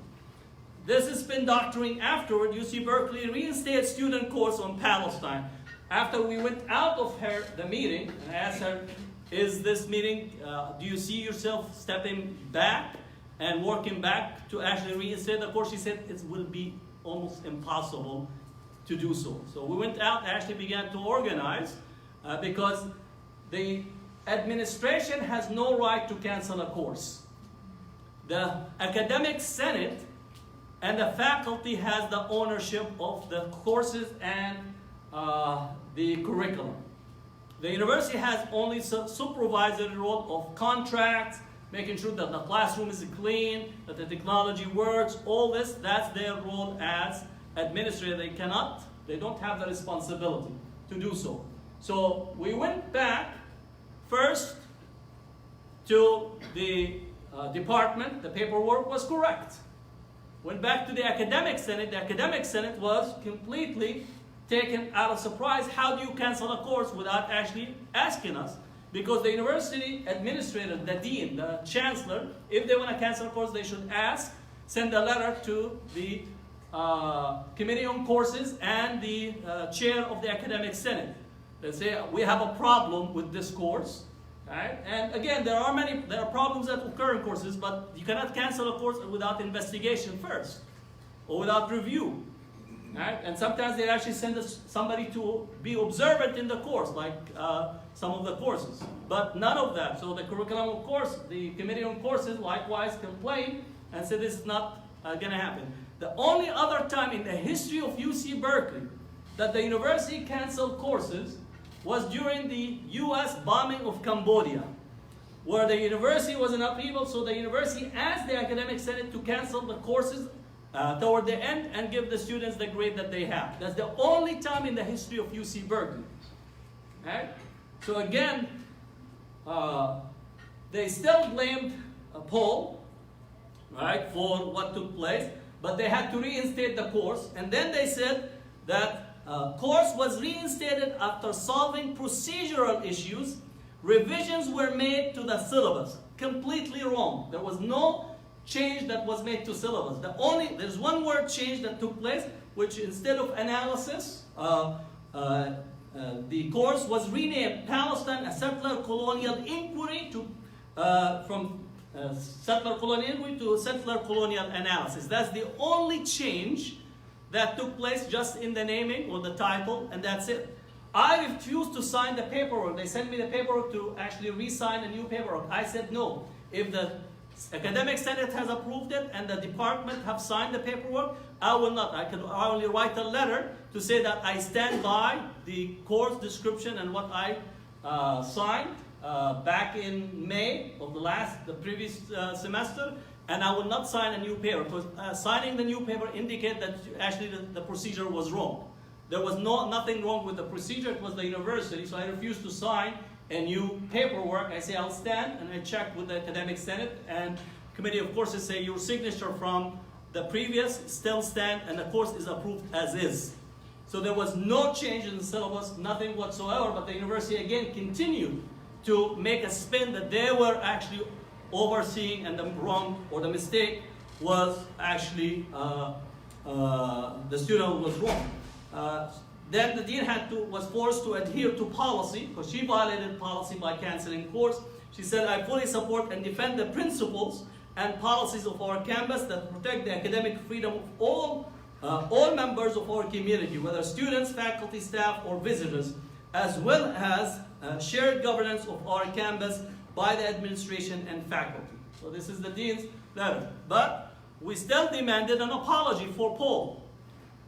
This is spin doctoring. Afterward, UC Berkeley reinstated student course on Palestine. After we went out of the meeting, and I asked her, is this meeting, do you see yourself stepping back and working back to actually reinstate the course? She said it will be almost impossible to do so. So we went out and actually began to organize because the administration has no right to cancel a course. The academic senate and the faculty has the ownership of the courses and the curriculum. The university has only supervisory role of contracts, making sure that the classroom is clean, that the technology works, all this, that's their role as administrator. They don't have the responsibility to do so. So we went back first to the department. The paperwork was correct. Went back to the academic senate. The academic senate was completely taken out of surprise. How do you cancel a course without actually asking us? Because the university administrator, the dean, the chancellor, if they want to cancel a course, they should send a letter to the committee on courses and the chair of the academic senate. They say, we have a problem with this course. Right? And again, there are problems that occur in courses, but you cannot cancel a course without investigation first, or without review. Right? And sometimes they actually send somebody to be observant in the course, like some of the courses. But none of that. So the curriculum of course, the committee on courses likewise complained and said this is not going to happen. The only other time in the history of UC Berkeley that the university canceled courses was during the US bombing of Cambodia, where the university was in upheaval, so the university asked the academic senate to cancel the courses toward the end and give the students the grade that they have. That's the only time in the history of UC Berkeley. Right? So again, they still blamed Paul, right, for what took place, but they had to reinstate the course, and then they said that course was reinstated after solving procedural issues. Revisions were made to the syllabus. Completely wrong. There was no change that was made to syllabus. There's one word change that took place, which instead of analysis, the course was renamed Palestine, a settler colonial inquiry from settler colonial to settler colonial analysis. That's the only change that took place just in the naming or the title, and that's it. I refused to sign the paperwork. They sent me the paperwork to actually re-sign a new paperwork. I said no. If the academic senate has approved it and the department have signed the paperwork, I will not. I can only write a letter to say that I stand by the course description and what I signed back in May of the previous semester, and I will not sign a new paper, because signing the new paper indicates that actually the procedure was wrong. There was nothing wrong with the procedure, it was the university, so I refused to sign a new paperwork. I say I'll stand, and I checked with the academic senate, and committee of courses say your signature from the previous still stand, and the course is approved as is. So there was no change in the syllabus, nothing whatsoever, but the university again continued to make a spin that they were actually overseeing, and the wrong or the mistake was actually the student was wrong. Then the dean was forced to adhere to policy, because she violated policy by canceling course. She said, I fully support and defend the principles and policies of our campus that protect the academic freedom of all members of our community, whether students, faculty, staff, or visitors, as well as shared governance of our campus by the administration and faculty. So this is the dean's letter. But we still demanded an apology for Paul,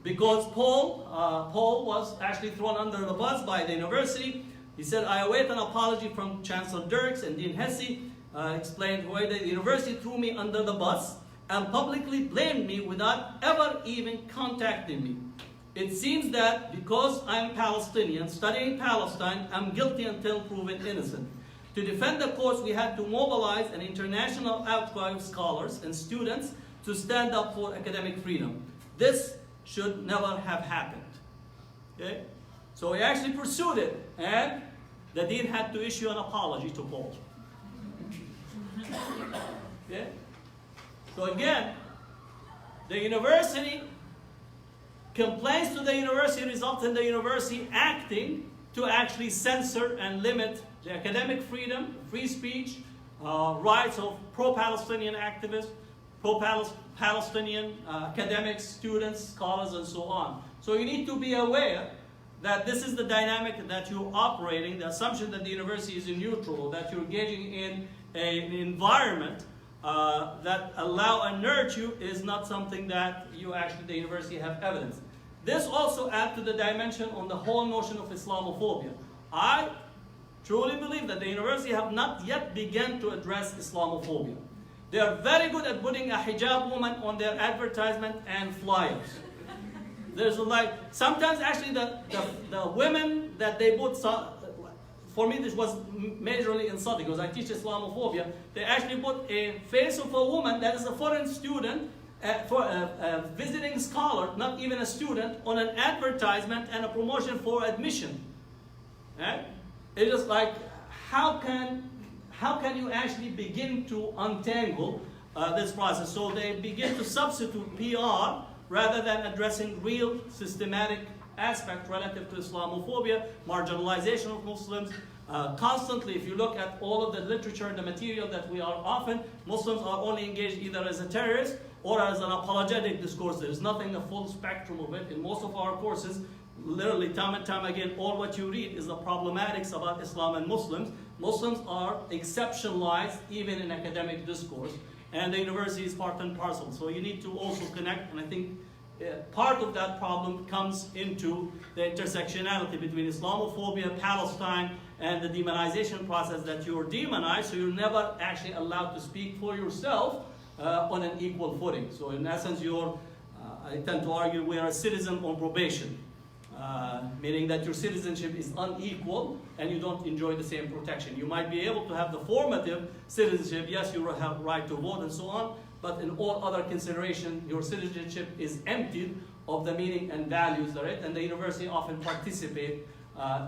because Paul was actually thrown under the bus by the university. He said, I await an apology from Chancellor Dirks, and Dean Hesse explained why the university threw me under the bus and publicly blamed me without ever even contacting me. It seems that because I'm Palestinian, studying Palestine, I'm guilty until proven innocent. To defend the course, we had to mobilize an international outcry of scholars and students to stand up for academic freedom. This should never have happened. Okay? So we actually pursued it, and the dean had to issue an apology to Paul. Okay? So again, the university complaints to the university result in the university acting to actually censor and limit the academic freedom, free speech, rights of pro-Palestinian activists, pro-Palestinian academics, students, scholars, and so on. So you need to be aware that this is the dynamic that you're operating, the assumption that the university is neutral, that you're engaging in an environment that allow and nurture you is not something that you actually, the university, have evidence. This also adds to the dimension on the whole notion of Islamophobia. I truly believe that the university have not yet begun to address Islamophobia. They are very good at putting a hijab woman on their advertisement and flyers. There's like, sometimes actually the women that they put, for me this was majorly insulting because I teach Islamophobia. They actually put a face of a woman that is a foreign student, for a visiting scholar, not even a student, on an advertisement and a promotion for admission. Right? It is like, how can you actually begin to untangle this process? So they begin to substitute PR rather than addressing real systematic aspect relative to Islamophobia, marginalization of Muslims. Constantly, if you look at all of the literature and the material that we are often, Muslims are only engaged either as a terrorist or as an apologetic discourse. There is nothing, a full spectrum of it. In most of our courses, literally time and time again, all what you read is the problematics about Islam and Muslims. Muslims are exceptionalized even in academic discourse, and the university is part and parcel. So you need to also connect, and I think part of that problem comes into the intersectionality between Islamophobia, Palestine, and the demonization process, that you're demonized, so you're never actually allowed to speak for yourself on an equal footing. So in essence, I tend to argue we are a citizen on probation. Meaning that your citizenship is unequal and you don't enjoy the same protection. You might be able to have the formative citizenship, yes, you have right to vote and so on, but in all other consideration, your citizenship is emptied of the meaning and values, right? And the university often participate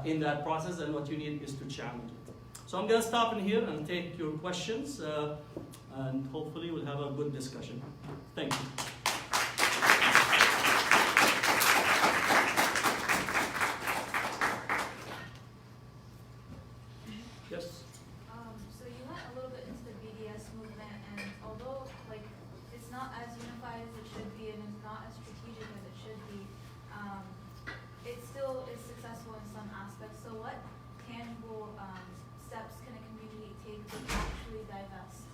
in that process, and what you need is to challenge it. So I'm going to stop in here and take your questions, and hopefully we'll have a good discussion. Thank you. So you went a little bit into the BDS movement not as unified as it should be, and it's not as strategic as it should be. It still is successful in some aspects. So what tangible steps can a community take to actually divest?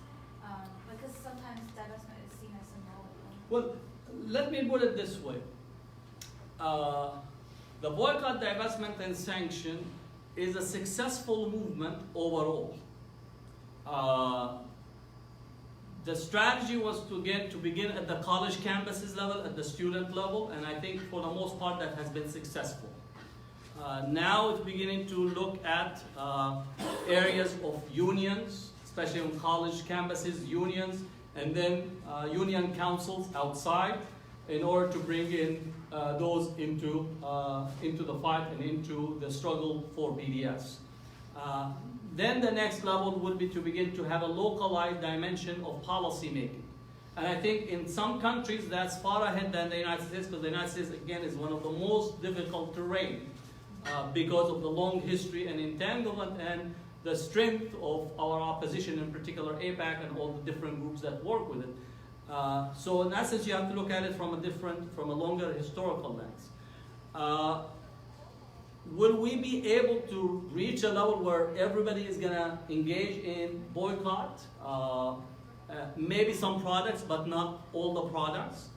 Because sometimes divestment is seen as symbolic. Well, let me put it this way. The boycott, divestment, and sanction is a successful movement overall. The strategy was to begin at the college campuses level, at the student level, and I think for the most part that has been successful. Now it's beginning to look at areas of unions, especially on college campuses, unions, and then union councils outside, in order to bring in those into the fight and into the struggle for BDS. Then the next level would be to begin to have a localized dimension of policy making. And I think in some countries that's far ahead than the United States, because the United States, again, is one of the most difficult terrain because of the long history and entanglement and the strength of our opposition, in particular AIPAC and all the different groups that work with it. So in essence, you have to look at it from a longer historical lens. Will we be able to reach a level where everybody is going to engage in boycott? Maybe some products, but not all the products.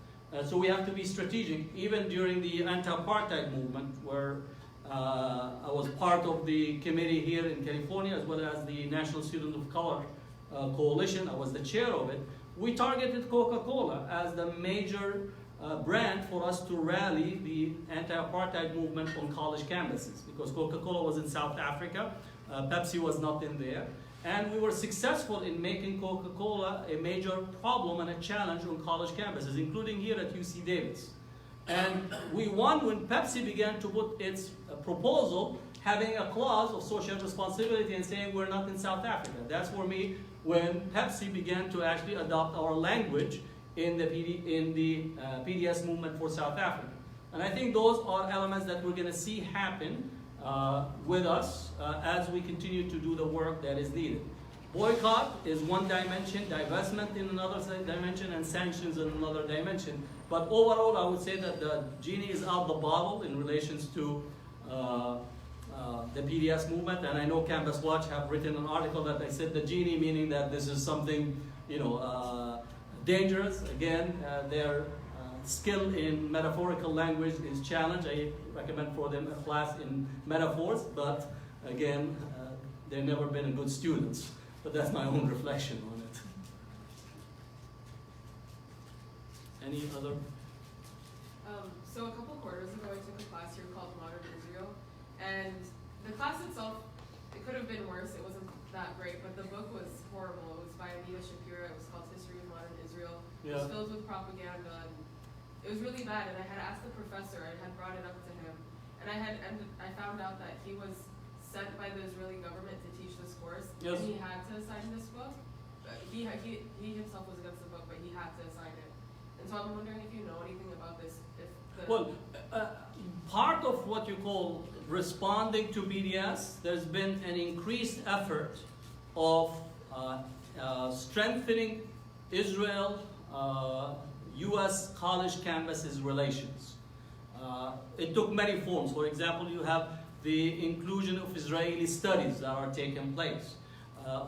So we have to be strategic. Even during the anti-apartheid movement, where I was part of the committee here in California, as well as the National Student of Color Coalition, I was the chair of it. We targeted Coca-Cola as the major brand for us to rally the anti-apartheid movement on college campuses, because Coca-Cola was in South Africa, Pepsi was not in there, and we were successful in making Coca-Cola a major problem and a challenge on college campuses, including here at UC Davis. And we won when Pepsi began to put its proposal having a clause of social responsibility and saying we're not in South Africa. That's for me when Pepsi began to actually adopt our language in the PDS movement for South Africa. And I think those are elements that we're going to see happen with us as we continue to do the work that is needed. Boycott is one dimension, divestment in another dimension, and sanctions in another dimension. But overall, I would say that the genie is out the bottle in relations to the PDS movement. And I know Campus Watch have written an article that I said the genie, meaning that this is something, dangerous. Again, their skill in metaphorical language is challenged. I recommend for them a class in metaphors, but again, they've never been a good students. But that's my own reflection on it. Any other? So a couple quarters ago, I took a class here called Modern Israel, and the class itself, it could have been worse. It wasn't that great, but the book was horrible. It was by Anita Shapira. It was called History of Modern Israel. Yeah. It was filled with propaganda, and it was really bad. And I had asked the professor. I had brought it up to him, and I found out that he was sent by the Israeli government to teach this course, yes. And he had to assign this book. He himself was against the book, but he had to assign it. And so I'm wondering if you know anything about this. Part of what you call responding to BDS, there's been an increased effort of strengthening Israel U.S. college campuses relations. It took many forms. For example, you have the inclusion of Israeli studies that are taking place,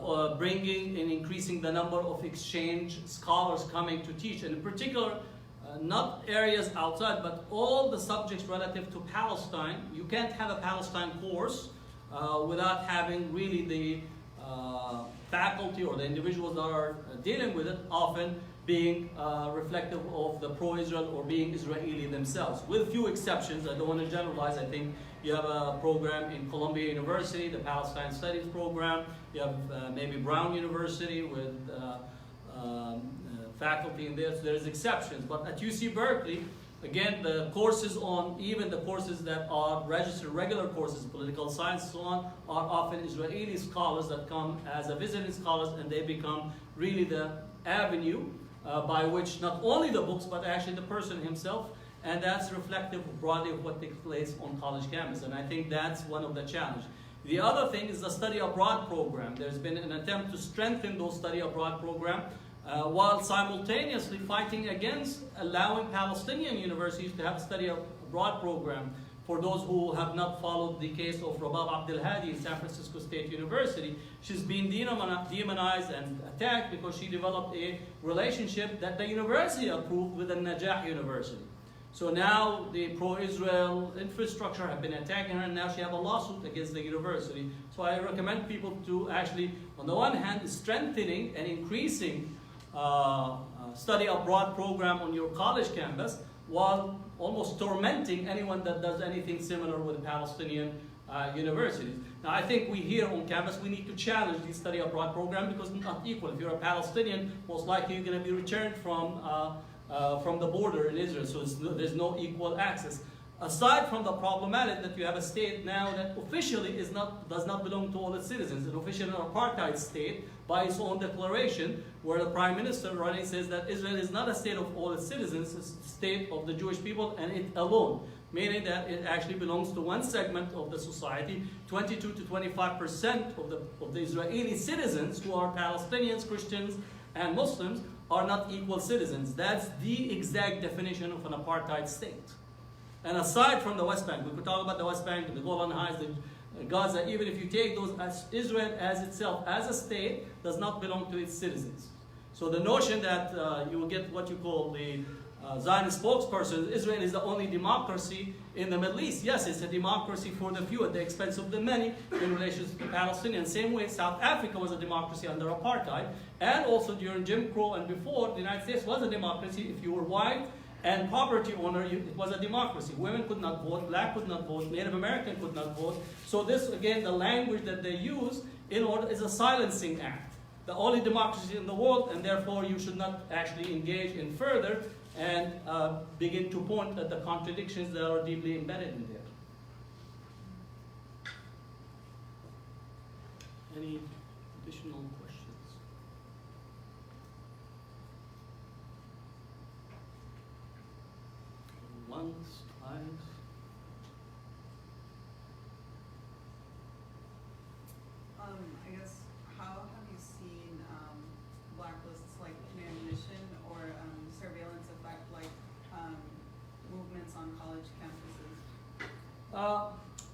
or bringing and increasing the number of exchange scholars coming to teach, and in particular, not areas outside, but all the subjects relative to Palestine. You can't have a Palestine course without having really the faculty or the individuals that are dealing with it often being reflective of the pro-Israel or being Israeli themselves, with few exceptions. I don't want to generalize. I think you have a program in Columbia University, the Palestine Studies program. You have maybe Brown University with faculty in there, so there's exceptions. But at UC Berkeley, again, the courses even the courses that are registered, regular courses, political science and so on, are often Israeli scholars that come as a visiting scholars, and they become really the avenue by which not only the books, but actually the person himself, and that's reflective broadly of what takes place on college campus, and I think that's one of the challenges. The other thing is the study abroad program. There's been an attempt to strengthen those study abroad program. while simultaneously fighting against allowing Palestinian universities to have a study abroad program for those who have not followed the case of Rabab Abdel Hadi in San Francisco State University. She's been demonized and attacked because she developed a relationship that the university approved with the Najah University. So now the pro-Israel infrastructure have been attacking her, and now she has a lawsuit against the university. So I recommend people to actually, on the one hand, strengthening and increasing study abroad program on your college campus, while almost tormenting anyone that does anything similar with Palestinian universities. Now, I think we here on campus, we need to challenge the study abroad program because it's not equal. If you're a Palestinian, most likely you're going to be returned from the border in Israel, so there's no equal access. Aside from the problematic that you have a state now that officially does not belong to all its citizens, an official apartheid state by its own declaration, where the Prime Minister running says that Israel is not a state of all its citizens, it's a state of the Jewish people and it alone, meaning that it actually belongs to one segment of the society. 22 to 25% of the Israeli citizens who are Palestinians, Christians, and Muslims are not equal citizens. That's the exact definition of an apartheid state. And aside from the West Bank, we could talk about the West Bank, the Golan Heights, the Gaza, even if you take those, as Israel as itself, as a state, does not belong to its citizens. So the notion that you will get what you call the Zionist spokesperson, Israel is the only democracy in the Middle East. Yes, it's a democracy for the few at the expense of the many in relation to the Palestinians. Same way South Africa was a democracy under apartheid, and also during Jim Crow and before, the United States was a democracy. If you were white and property owner, it was a democracy. Women could not vote, black could not vote, Native American could not vote. So this, again, the language that they use in order is a silencing act. The only democracy in the world, and therefore you should not actually engage in further and begin to point at the contradictions that are deeply embedded in there. Any additional questions? Once, twice. I guess, how have you seen blacklists like Demonization or surveillance affect like movements on college campuses?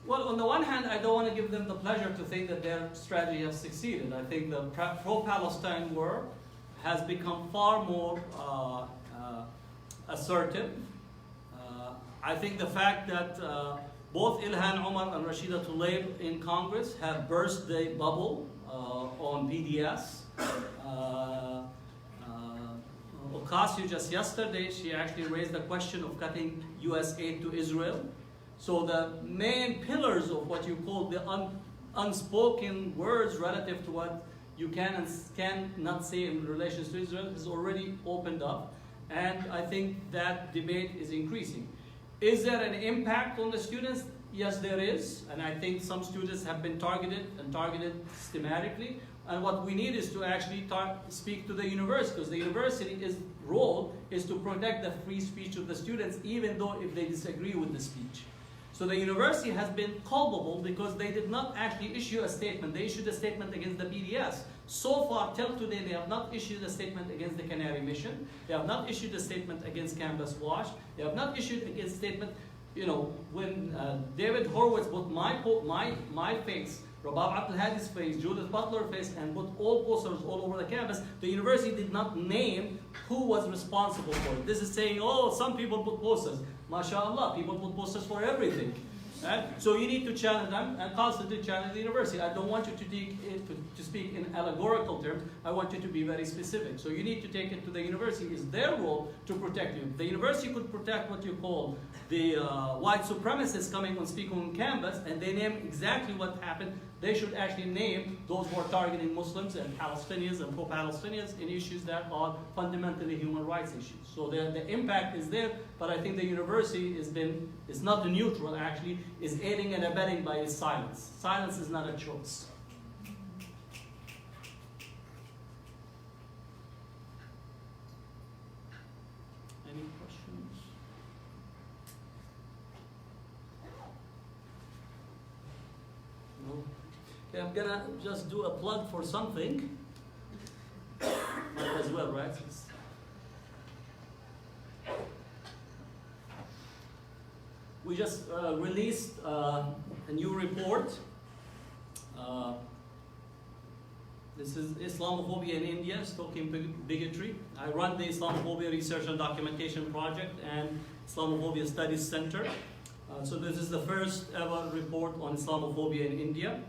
Well, on the one hand, I don't want to give them the pleasure to think that their strategy has succeeded. I think the pro-Palestine war has become far more assertive. I think the fact that both Ilhan Omar and Rashida Tlaib in Congress have burst the bubble on BDS. Ocasio just yesterday, she actually raised the question of cutting U.S. aid to Israel. So the main pillars of what you call the unspoken words relative to what you can and cannot say in relation to Israel is already opened up. And I think that debate is increasing. Is there an impact on the students? Yes, there is. And I think some students have been targeted systematically. And what we need is to actually speak to the university, because the university's role is to protect the free speech of the students, even though if they disagree with the speech. So the university has been culpable because they did not actually issue a statement. They issued a statement against the BDS. So far, till today, they have not issued a statement against the Canary Mission. They have not issued a statement against Campus Watch. They have not issued a statement. You know, when David Horowitz put my face, Rabab Abdel Hadi's face, Judith Butler's face, and put all posters all over the campus, the university did not name who was responsible for it. This is saying, oh, some people put posters. MashaAllah, people put posters for everything. Right? So you need to challenge them and constantly challenge the university. I don't want you to speak in allegorical terms. I want you to be very specific. So you need to take it to the university. It's their role to protect you. The university could protect what you call the white supremacists coming on speaking on campus, and they name exactly what happened. They should actually name those who are targeting Muslims and Palestinians and pro-Palestinians in issues that are fundamentally human rights issues. So the impact is there, but I think the university is not neutral, actually, is aiding and abetting by its silence. Silence is not a choice. Any questions? No? Okay, I'm gonna just do a plug for something. Might as well, right? please. We just released a new report. This is Islamophobia in India, Stalking Bigotry. I run the Islamophobia Research and Documentation Project and Islamophobia Studies Center. So this is the first ever report on Islamophobia in India.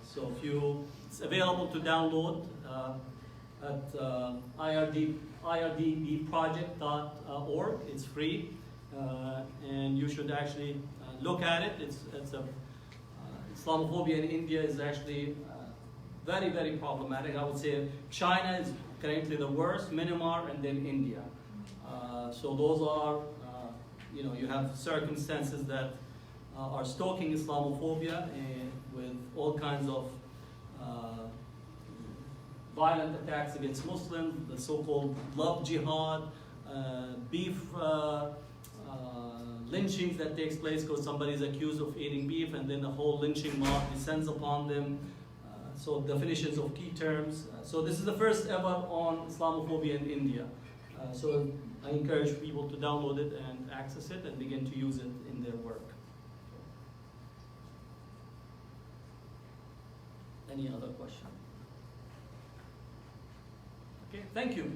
So it's available to download at irdbproject.org. It's free, and you should actually look at it. Islamophobia in India is actually very, very problematic. I would say China is currently the worst, Myanmar, and then India. So those are, you have circumstances that are stoking Islamophobia and with all kinds of violent attacks against Muslims, the so-called love jihad, beef lynchings that takes place because somebody is accused of eating beef, and then the whole lynching mob descends upon them. So definitions of key terms. So this is the first ever on Islamophobia in India. So I encourage people to download it and access it and begin to use it in their work. Any other question? Okay, thank you.